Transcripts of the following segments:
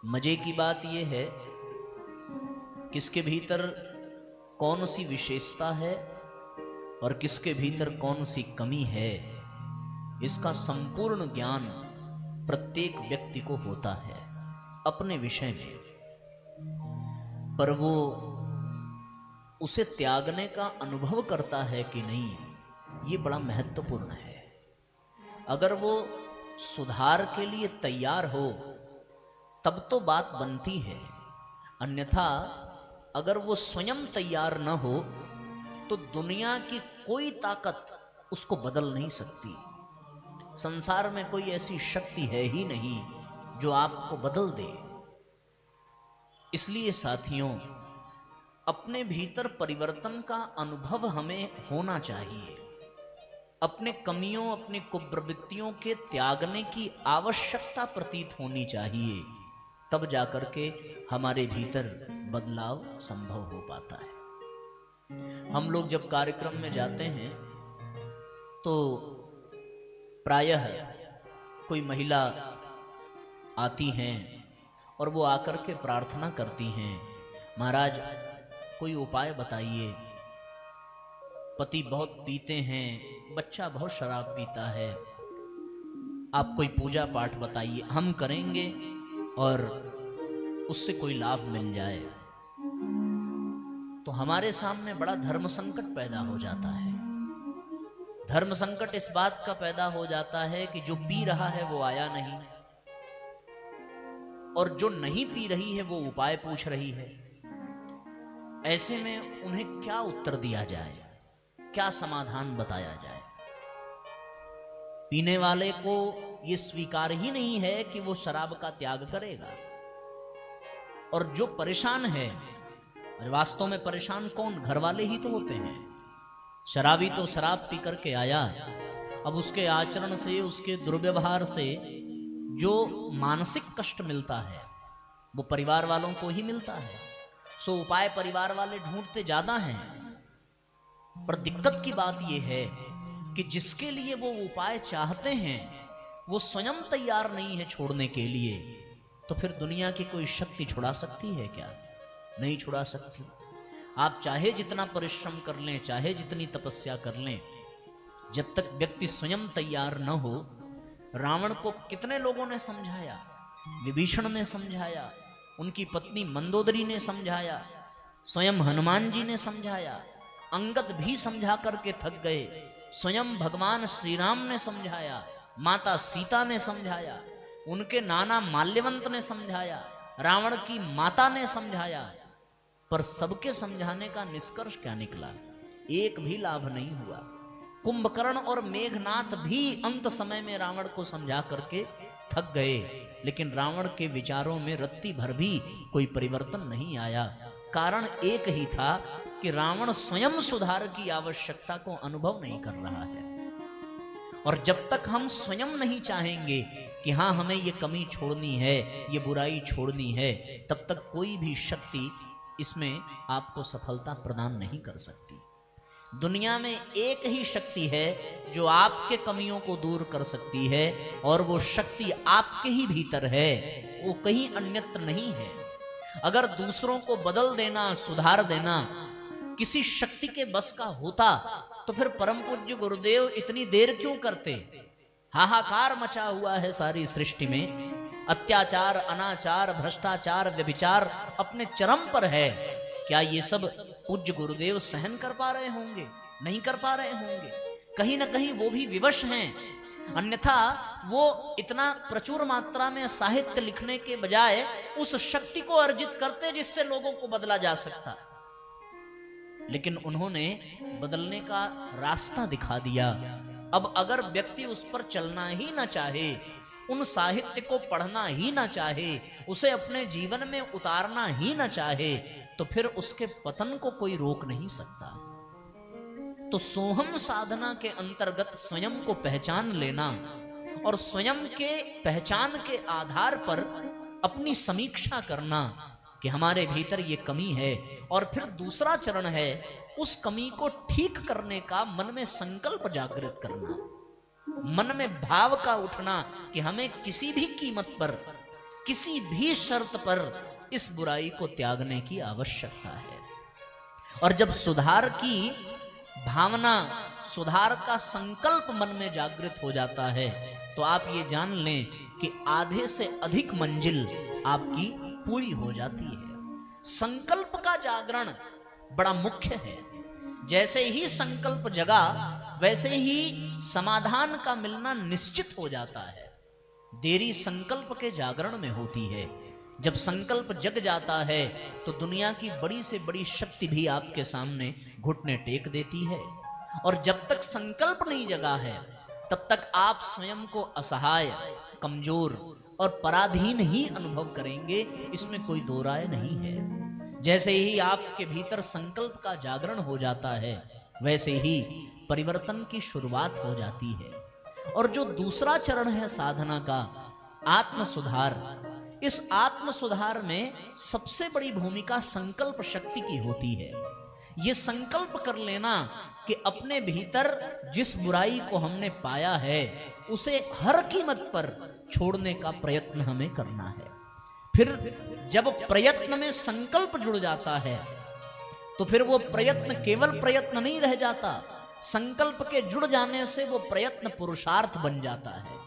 मजे की बात यह है किसके भीतर कौन सी विशेषता है और किसके भीतर कौन सी कमी है, इसका संपूर्ण ज्ञान प्रत्येक व्यक्ति को होता है अपने विषय में, पर वो उसे त्यागने का अनुभव करता है कि नहीं, ये बड़ा महत्वपूर्ण है। अगर वो सुधार के लिए तैयार हो तब तो बात बनती है, अन्यथा अगर वो स्वयं तैयार न हो तो दुनिया की कोई ताकत उसको बदल नहीं सकती। संसार में कोई ऐसी शक्ति है ही नहीं जो आपको बदल दे। इसलिए साथियों, अपने भीतर परिवर्तन का अनुभव हमें होना चाहिए। अपने कमियों, अपनी कुप्रवृत्तियों के त्यागने की आवश्यकता प्रतीत होनी चाहिए, तब जाकर के हमारे भीतर बदलाव संभव हो पाता है। हम लोग जब कार्यक्रम में जाते हैं तो प्रायः कोई महिला आती हैं और वो आकर के प्रार्थना करती हैं, महाराज कोई उपाय बताइए, पति बहुत पीते हैं, बच्चा बहुत शराब पीता है, आप कोई पूजा पाठ बताइए, हम करेंगे और उससे कोई लाभ मिल जाए। तो हमारे सामने बड़ा धर्म संकट पैदा हो जाता है। धर्म संकट इस बात का पैदा हो जाता है कि जो पी रहा है वो आया नहीं और जो नहीं पी रही है वो उपाय पूछ रही है। ऐसे में उन्हें क्या उत्तर दिया जाए, क्या समाधान बताया जाए? पीने वाले को यह स्वीकार ही नहीं है कि वो शराब का त्याग करेगा, और जो परेशान है, वास्तव में परेशान कौन? घर वाले ही तो होते हैं। शराबी तो शराब पी करके आया, अब उसके आचरण से, उसके दुर्व्यवहार से जो मानसिक कष्ट मिलता है वो परिवार वालों को ही मिलता है। सो उपाय परिवार वाले ढूंढते ज्यादा हैं, पर दिक्कत की बात यह है कि जिसके लिए वो उपाय चाहते हैं वो स्वयं तैयार नहीं है छोड़ने के लिए, तो फिर दुनिया की कोई शक्ति छुड़ा सकती है क्या? नहीं छुड़ा सकती। आप चाहे जितना परिश्रम कर लें, चाहे जितनी तपस्या कर लें, जब तक व्यक्ति स्वयं तैयार न हो। रावण को कितने लोगों ने समझाया, विभीषण ने समझाया, उनकी पत्नी मंदोदरी ने समझाया, स्वयं हनुमान जी ने समझाया, अंगद भी समझा करके थक गए, स्वयं भगवान श्री राम ने समझाया, माता सीता ने समझाया, उनके नाना माल्यवंत ने समझाया, रावण की माता ने समझाया, पर सबके समझाने का निष्कर्ष क्या निकला? एक भी लाभ नहीं हुआ। कुंभकर्ण और मेघनाथ भी अंत समय में रावण को समझा करके थक गए, लेकिन रावण के विचारों में रत्ती भर भी कोई परिवर्तन नहीं आया। कारण एक ही था कि रावण स्वयं सुधार की आवश्यकता को अनुभव नहीं कर रहा है। और जब तक हम स्वयं नहीं चाहेंगे कि हाँ हमें ये कमी छोड़नी है, ये बुराई छोड़नी है, तब तक कोई भी शक्ति इसमें आपको सफलता प्रदान नहीं कर सकती। दुनिया में एक ही शक्ति है जो आपके कमियों को दूर कर सकती है, और वो शक्ति आपके ही भीतर है, वो कहीं अन्यत्र नहीं है। अगर दूसरों को बदल देना, सुधार देना किसी शक्ति के बस का होता तो फिर परम पूज्य गुरुदेव इतनी देर क्यों करते? हाहाकार मचा हुआ है सारी सृष्टि में, अत्याचार, अनाचार, भ्रष्टाचार, व्यभिचार अपने चरम पर है। क्या ये सब पूज्य गुरुदेव सहन कर पा रहे होंगे? नहीं कर पा रहे होंगे। कहीं ना कहीं वो भी विवश हैं, अन्यथा वो इतना प्रचुर मात्रा में साहित्य लिखने के बजाय उस शक्ति को अर्जित करते जिससे लोगों को बदला जा सकता। लेकिन उन्होंने बदलने का रास्ता दिखा दिया। अब अगर व्यक्ति उस पर चलना ही ना चाहे, उन साहित्य को पढ़ना ही ना चाहे, उसे अपने जीवन में उतारना ही ना चाहे, तो फिर उसके पतन को कोई रोक नहीं सकता। तो सोहम साधना के अंतर्गत स्वयं को पहचान लेना और स्वयं के पहचान के आधार पर अपनी समीक्षा करना कि हमारे भीतर ये कमी है, और फिर दूसरा चरण है उस कमी को ठीक करने का मन में संकल्प जागृत करना, मन में भाव का उठना कि हमें किसी भी कीमत पर किसी भी शर्त पर इस बुराई को त्यागने की आवश्यकता है। और जब सुधार की भावना, सुधार का संकल्प मन में जागृत हो जाता है तो आप ये जान लें कि आधे से अधिक मंजिल आपकी पूरी हो जाती है। संकल्प का जागरण बड़ा मुख्य है। जैसे ही संकल्प जगा वैसे ही समाधान का मिलना निश्चित हो जाता है। देरी संकल्प के जागरण में होती है। जब संकल्प जग जाता है तो दुनिया की बड़ी से बड़ी शक्ति भी आपके सामने घुटने टेक देती है। और जब तक संकल्प नहीं जगा है तब तक आप स्वयं को असहाय, कमजोर और पराधीन ही अनुभव करेंगे, इसमें कोई दो राय नहीं है। जैसे ही आपके भीतर संकल्प का जागरण हो जाता है वैसे ही परिवर्तन की शुरुआत हो जाती है। और जो दूसरा चरण है साधना का, आत्म सुधार, इस आत्म सुधार में सबसे बड़ी भूमिका संकल्प शक्ति की होती है। ये संकल्प कर लेना कि अपने भीतर जिस बुराई को हमने पाया है उसे हर कीमत पर छोड़ने का प्रयत्न हमें करना है। फिर जब प्रयत्न में संकल्प जुड़ जाता है तो फिर वो प्रयत्न केवल प्रयत्न नहीं रह जाता, संकल्प के जुड़ जाने से वो प्रयत्न पुरुषार्थ बन जाता है।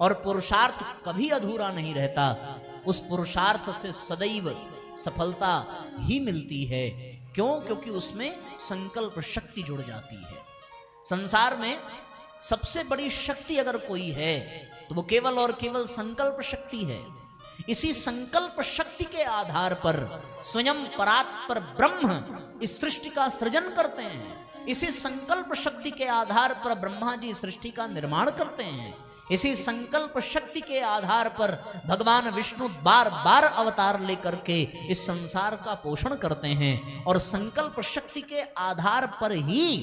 और पुरुषार्थ कभी अधूरा नहीं रहता, उस पुरुषार्थ से सदैव सफलता ही मिलती है। क्यों? क्योंकि उसमें संकल्प शक्ति जुड़ जाती है। संसार में सबसे बड़ी शक्ति अगर कोई है तो वो केवल और केवल संकल्प शक्ति है। इसी संकल्प शक्ति के आधार पर स्वयं परात्पर ब्रह्म इस सृष्टि का सृजन करते हैं। इसी संकल्प शक्ति के आधार पर ब्रह्मा जी सृष्टि का निर्माण करते हैं। इसी संकल्प शक्ति के आधार पर भगवान विष्णु बार बार अवतार लेकर के इस संसार का पोषण करते हैं। और संकल्प शक्ति के आधार पर ही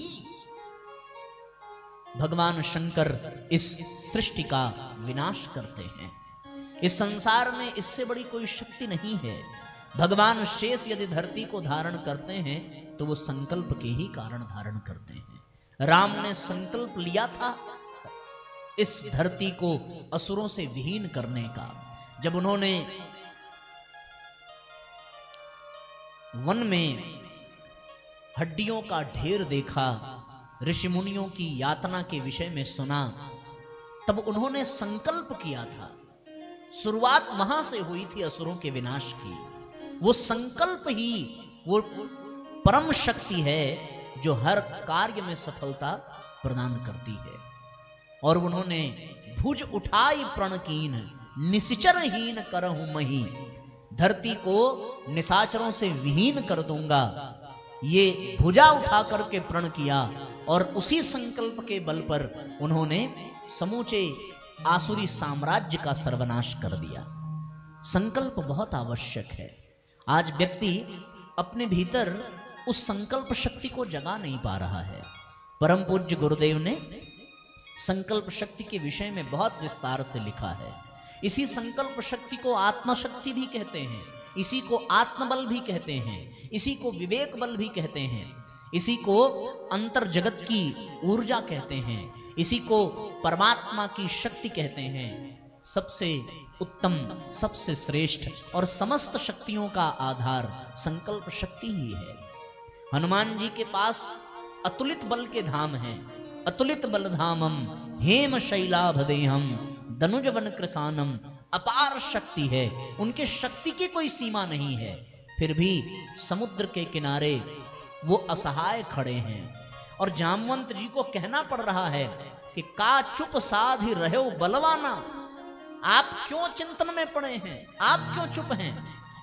भगवान शंकर इस सृष्टि का विनाश करते हैं। इस संसार में इससे बड़ी कोई शक्ति नहीं है। भगवान शेष यदि धरती को धारण करते हैं तो वो संकल्प के ही कारण धारण करते हैं। राम ने संकल्प लिया था इस धरती को असुरों से विहीन करने का। जब उन्होंने वन में हड्डियों का ढेर देखा, ऋषि मुनियों की यातना के विषय में सुना, तब उन्होंने संकल्प किया था। शुरुआत वहां से हुई थी असुरों के विनाश की। वो संकल्प ही वो परम शक्ति है जो हर कार्य में सफलता प्रदान करती है। और उन्होंने भुज उठाई प्रण कीन, निश्चरहीन करहूं मही, धरती को निशाचरों से विहीन कर दूंगा। ये भुजा उठा करके प्रण किया और उसी संकल्प के बल पर उन्होंने समूचे आसुरी साम्राज्य का सर्वनाश कर दिया। संकल्प बहुत आवश्यक है। आज व्यक्ति अपने भीतर उस संकल्प शक्ति को जगा नहीं पा रहा है। परम पूज्य गुरुदेव ने संकल्प शक्ति के विषय में बहुत विस्तार से लिखा है। इसी संकल्प शक्ति को आत्मशक्ति भी कहते हैं, इसी को आत्मबल भी कहते हैं, इसी को विवेक बल भी कहते हैं, इसी को अंतर जगत की ऊर्जा कहते हैं, इसी को परमात्मा की शक्ति कहते हैं। सबसे उत्तम, सबसे श्रेष्ठ और समस्त शक्तियों का आधार संकल्प शक्ति ही है। हनुमान जी के पास अतुलित बल के धाम हैं। अतुलित बल धामम हेम शैलाभदेहम दनुजवन कृसानम, अपार शक्ति है। उनके शक्ति की कोई सीमा नहीं है, फिर भी समुद्र के किनारे वो असहाय खड़े हैं। और जामवंत जी को कहना पड़ रहा है कि का चुप साधि रहो बलवाना, आप क्यों चिंतन में पड़े हैं, आप क्यों चुप हैं।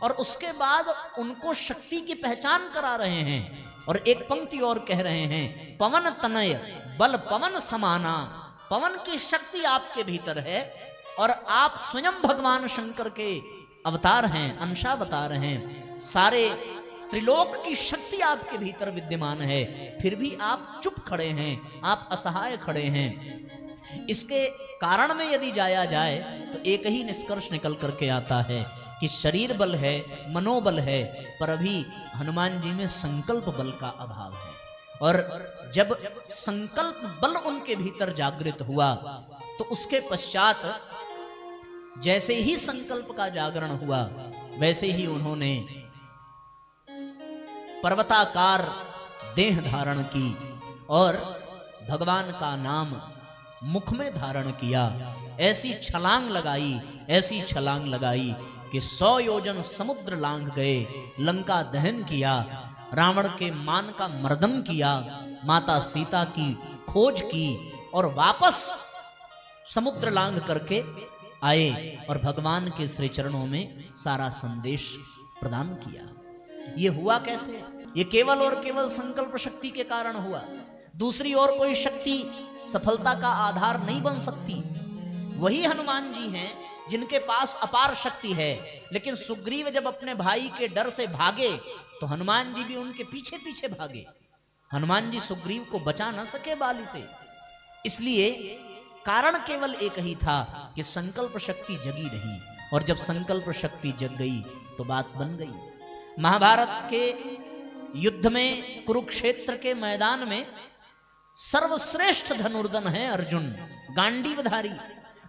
और उसके बाद उनको शक्ति की पहचान करा रहे हैं। और एक पंक्ति और कह रहे हैं, पवन तनय बल पवन समाना, पवन की शक्ति आपके भीतर है और आप स्वयं भगवान शंकर के अवतार हैं, अंशावतार हैं। सारे त्रिलोक की शक्ति आपके भीतर विद्यमान है, फिर भी आप चुप खड़े हैं, आप असहाय खड़े हैं। इसके कारण में यदि जाया जाए तो एक ही निष्कर्ष निकल करके आता है कि शरीर बल है, मनोबल है, पर अभी हनुमान जी में संकल्प बल का अभाव है। और जब संकल्प बल उनके भीतर जागृत हुआ तो उसके पश्चात जैसे ही संकल्प का जागरण हुआ वैसे ही उन्होंने पर्वताकार देह धारण की और भगवान का नाम मुख में धारण किया। ऐसी छलांग लगाई कि 100 योजन समुद्र लांघ गए, लंका दहन किया, रावण के मान का मर्दन किया, माता सीता की खोज की और वापस समुद्र लांघ करके आए और भगवान के श्री चरणों में सारा संदेश प्रदान किया। ये हुआ कैसे? ये केवल और केवल संकल्प शक्ति के कारण हुआ। दूसरी और कोई शक्ति सफलता का आधार नहीं बन सकती। वही हनुमान जी हैं जिनके पास अपार शक्ति है, लेकिन सुग्रीव जब अपने भाई के डर से भागे तो हनुमान जी भी उनके पीछे पीछे भागे। हनुमान जी सुग्रीव को बचा न सके बाली से। इसलिए कारण केवल एक ही था कि संकल्प शक्ति जगी नहीं, और जब संकल्प शक्ति जग गई तो बात बन गई। महाभारत के युद्ध में, कुरुक्षेत्र के मैदान में सर्वश्रेष्ठ धनुर्धन है अर्जुन, गांडीवधारी।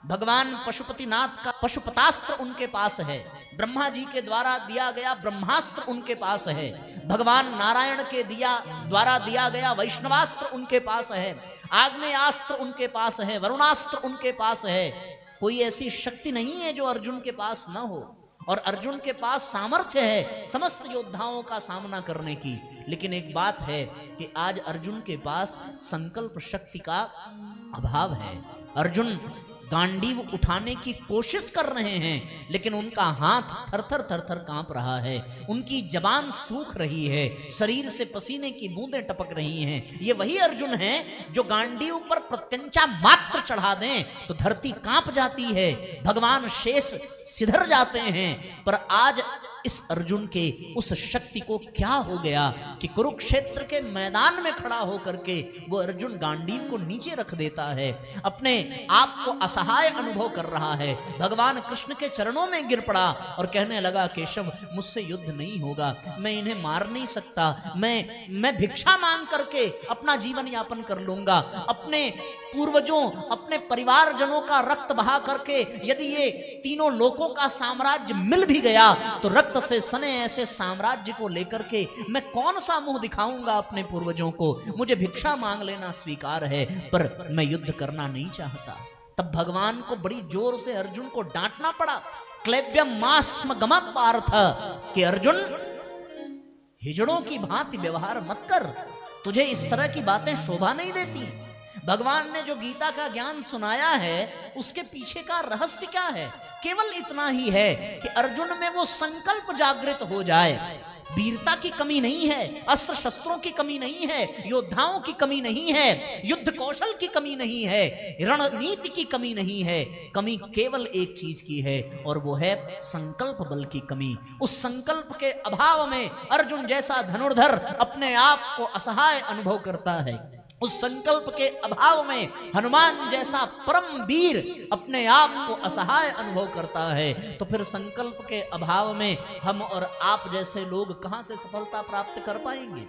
भगवान पशुपतिनाथ का पशुपतास्त्र उनके पास है, ब्रह्मा जी के द्वारा दिया गया ब्रह्मास्त्र उनके पास है, भगवान नारायण के द्वारा दिया गया वैष्णवास्त्र उनके पास है, आग्नेयास्त्र उनके पास है, वरुणास्त्र उनके पास है। कोई ऐसी शक्ति नहीं है जो अर्जुन के पास न हो, और अर्जुन के पास सामर्थ्य है समस्त योद्धाओं का सामना करने की। लेकिन एक बात है कि आज अर्जुन के पास संकल्प शक्ति का अभाव है। अर्जुन गांडीव उठाने की कोशिश कर रहे हैं, लेकिन उनका हाथ थरथर थरथर कांप रहा है, उनकी जबान सूख रही है, शरीर से पसीने की बूंदें टपक रही हैं। ये वही अर्जुन हैं जो गांडीव पर प्रत्यंचा मात्र चढ़ा दें तो धरती कांप जाती है, भगवान शेष सिधर जाते हैं। पर आज इस अर्जुन के उस शक्ति को क्या हो गया कि कुरुक्षेत्र के मैदान में खड़ा होकर के वो अर्जुन गांडीव को नीचे रख देता है, अपने आप को असहाय अनुभव कर रहा है। भगवान कृष्ण के चरणों में गिर पड़ा और कहने लगा, केशव मुझसे युद्ध नहीं होगा, मैं इन्हें मार नहीं सकता, मैं भिक्षा मांग करके अपना जीवन यापन कर लूंगा। अपने पूर्वजों, अपने परिवारजनों का रक्त बहा करके यदि ये तीनों लोकों का साम्राज्य मिल भी गया तो रक्त से सने ऐसे साम्राज्य को लेकर के मैं कौन सा मुंह दिखाऊंगा अपने पूर्वजों को। मुझे भिक्षा मांग लेना स्वीकार है, पर मैं युद्ध करना नहीं चाहता। तब भगवान को बड़ी जोर से अर्जुन को डांटना पड़ा। क्लैब्यम मास्म गम पार्थ, कि अर्जुन हिजड़ों की भांति व्यवहार मत कर, तुझे इस तरह की बातें शोभा नहीं देती। भगवान ने जो गीता का ज्ञान सुनाया है उसके पीछे का रहस्य क्या है? केवल इतना ही है कि अर्जुन में वो संकल्प जागृत हो जाए। वीरता की कमी नहीं है, अस्त्र शस्त्रों की कमी नहीं है, योद्धाओं की कमी नहीं है, युद्ध कौशल की कमी नहीं है, रणनीति की कमी नहीं है। कमी केवल एक चीज की है और वो है संकल्प बल की कमी। उस संकल्प के अभाव में अर्जुन जैसा धनुर्धर अपने आप को असहाय अनुभव करता है। उस संकल्प के अभाव में हनुमान जैसा परम वीर अपने आप को असहाय अनुभव करता है। तो फिर संकल्प के अभाव में हम और आप जैसे लोग कहां से सफलता प्राप्त कर पाएंगे?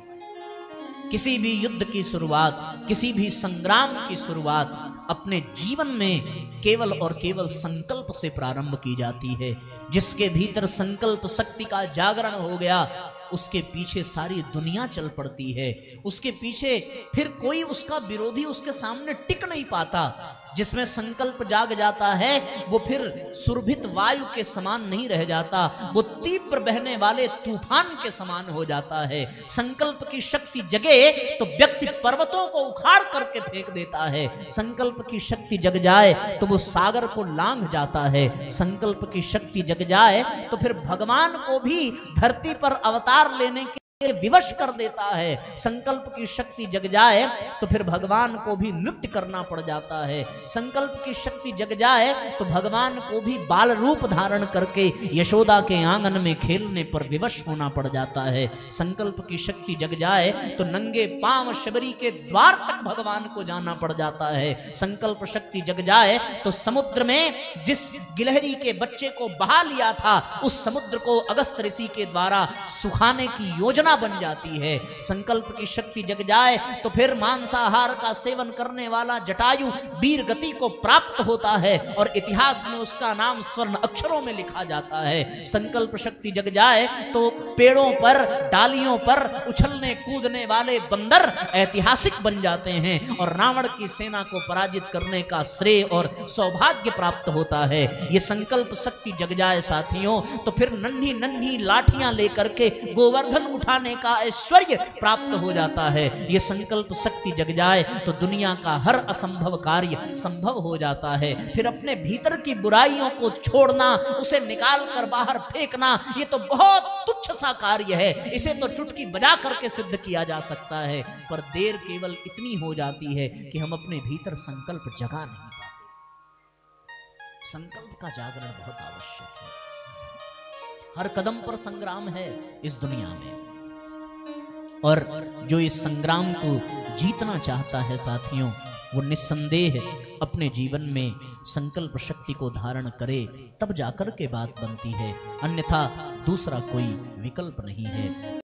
किसी भी युद्ध की शुरुआत, किसी भी संग्राम की शुरुआत अपने जीवन में केवल और केवल संकल्प से प्रारंभ की जाती है। जिसके भीतर संकल्प शक्ति का जागरण हो गया उसके पीछे सारी दुनिया चल पड़ती है। उसके पीछे फिर कोई उसका विरोधी उसके सामने टिक नहीं पाता। जिसमें संकल्प जाग जाता है वो फिर सुरभित वायु के समान नहीं रह जाता, वो तीव्र बहने वाले तूफान के समान हो जाता है। संकल्प की शक्ति जगे तो व्यक्ति पर्वतों को उखाड़ करके फेंक देता है। संकल्प की शक्ति जग जाए तो वो सागर को लांघ जाता है। संकल्प की शक्ति जग जाए तो फिर भगवान को भी धरती पर अवतार लेने के विवश कर देता है। संकल्प की शक्ति जग जाए तो फिर भगवान को भी नृत्य करना पड़ जाता है। संकल्प की शक्ति जग जाए तो भगवान को भी बाल रूप धारण करके यशोदा के आंगन में खेलने पर विवश होना पड़ जाता है। संकल्प की शक्ति जग जाए तो नंगे पांव शबरी के द्वार तक भगवान को जाना पड़ जाता है। संकल्प शक्ति जग जाए तो समुद्र में जिस गिलहरी के बच्चे को बहा लिया था उस समुद्र को अगस्त ऋषि के द्वारा सुखाने की योजना वेदना बन जाती है। संकल्प की शक्ति जग जाए तो फिर मांसाहार का सेवन करने वाला जटायु वीर गति को प्राप्त होता है और इतिहास में उसका नाम स्वर्ण अक्षरों में लिखा जाता है। संकल्प शक्ति जग जाए तो पेड़ों पर, डालियों पर उछलने कूदने वाले बंदर ऐतिहासिक बन जाते हैं और रावण की सेना को पराजित करने का श्रेय और सौभाग्य प्राप्त होता है। ये संकल्प शक्ति जग जाए साथियों तो फिर नन्ही नन्ही लाठियां लेकर के गोवर्धन उठाने का ऐश्वर्य प्राप्त हो जाता है। ये संकल्प शक्ति जग जाए तो दुनिया का हर असंभव कार्य संभव हो जाता है। फिर अपने भीतर की बुराइयों को छोड़ना, उसे निकाल कर बाहर फेंकना, ये तो बहुत तुच्छ सा कार्य है। इसे तो चुटकी बजा करके सिद्ध किया जा सकता है, पर देर केवल इतनी हो जाती है कि हम अपने भीतर संकल्प जगा नहीं पाते। संकल्प का जागरण बहुत आवश्यक है। हर कदम पर संग्राम है इस दुनिया में, और जो इस संग्राम को जीतना चाहता है साथियों, वो निस्संदेह अपने जीवन में संकल्प शक्ति को धारण करे, तब जाकर के बात बनती है, अन्यथा दूसरा कोई विकल्प नहीं है।